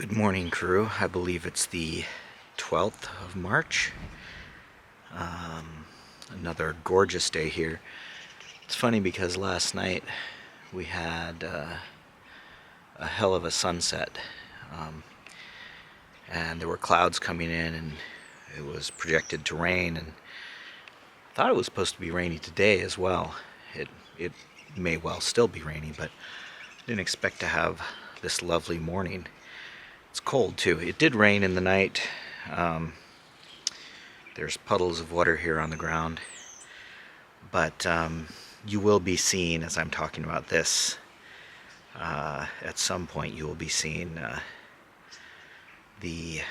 Good morning, crew. I believe it's the 12th of March. Another gorgeous day here. It's funny because last night we had a hell of a sunset. And there were clouds coming in and it was projected to rain, and I thought it was supposed to be rainy today as well. It may well still be rainy, but I didn't expect to have this lovely morning. It's cold too. It did rain in the night. There's puddles of water here on the ground, but you will be seeing, as I'm talking about this, at some point you will be seeing the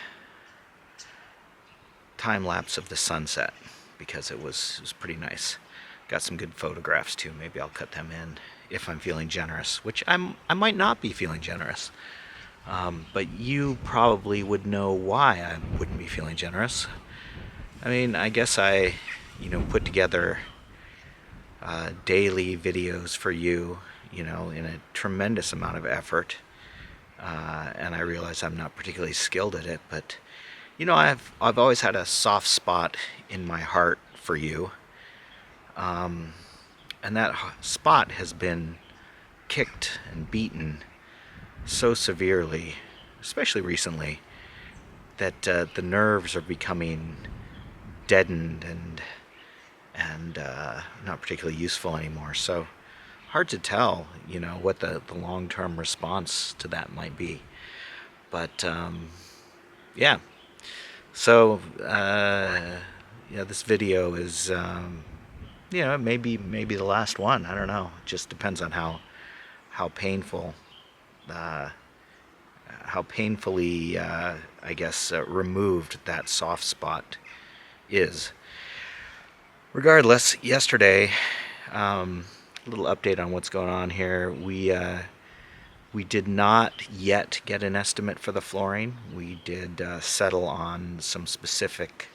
time lapse of the sunset, because it was pretty nice. Got some good photographs too. Maybe I'll cut them in if I'm feeling generous, which I might not be feeling generous. But you probably would know why I wouldn't be feeling generous. I mean, I guess I put together daily videos for you, in a tremendous amount of effort. And I realize I'm not particularly skilled at it, but I've always had a soft spot in my heart for you. And that spot has been kicked and beaten so severely, especially recently, that the nerves are becoming deadened and not particularly useful anymore. So hard to tell, what the long-term response to that might be. But yeah. So this video is maybe the last one. I don't know. It just depends on how painful. How painfully, removed that soft spot is. Regardless, yesterday, a little update on what's going on here. We did not yet get an estimate for the flooring. We did settle on some specific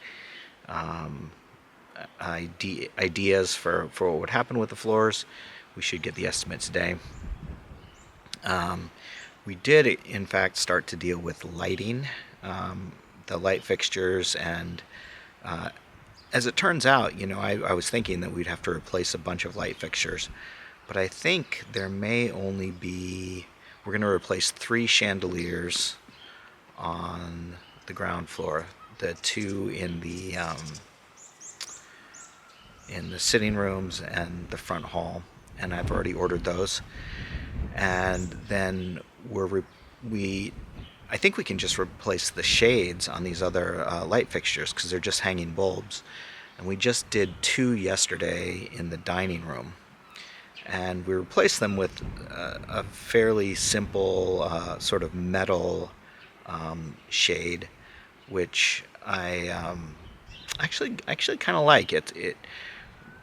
ideas for what would happen with the floors. We should get the estimate today. We did, in fact, start to deal with lighting, the light fixtures, and as it turns out, I was thinking that we'd have to replace a bunch of light fixtures, but I think there may only be, we're going to replace 3 chandeliers on the ground floor, the 2 in the sitting rooms and the front hall, and I've already ordered those. And then I think we can just replace the shades on these other light fixtures, because they're just hanging bulbs. And we just did 2 yesterday in the dining room, and we replaced them with a fairly simple sort of metal shade, which I actually kind of like it.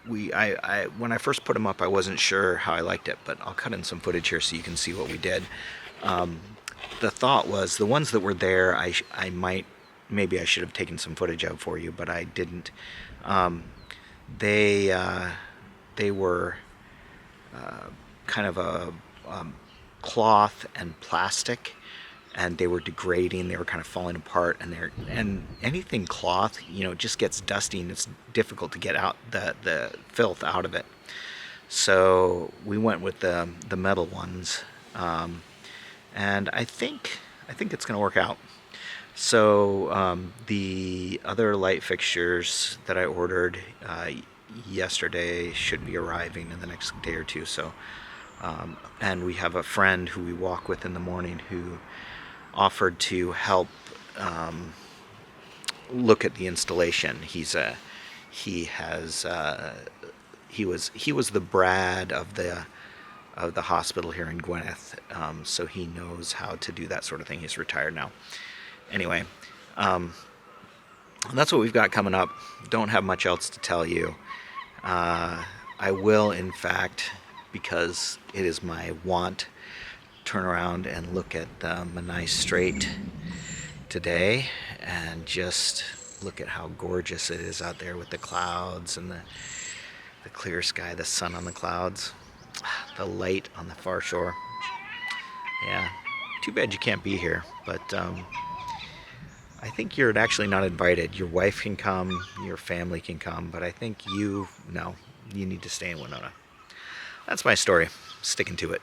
When I first put them up, I wasn't sure how I liked it, but I'll cut in some footage here so you can see what we did. The thought was, the ones that were there, maybe I should have taken some footage out for you, but I didn't. They were kind of a cloth and plastic, and they were degrading. They were kind of falling apart, and anything cloth, just gets dusty, and it's difficult to get out the filth out of it. So we went with the metal ones, and I think it's going to work out. So the other light fixtures that I ordered yesterday should be arriving in the next day or two. So and we have a friend who we walk with in the morning who offered to help look at the installation. He was the Brad of the hospital here in Gwynedd, so he knows how to do that sort of thing. He's retired now. Anyway, that's what we've got coming up. Don't have much else to tell you. I will, in fact, because it is my want, turn around and look at Menai Strait today, and just look at how gorgeous it is out there with the clouds and the clear sky, the sun on the clouds, the light on the far shore. Yeah, too bad you can't be here, but I think you're actually not invited. Your wife can come, your family can come, but I think no, you need to stay in Winona. That's my story. Sticking to it.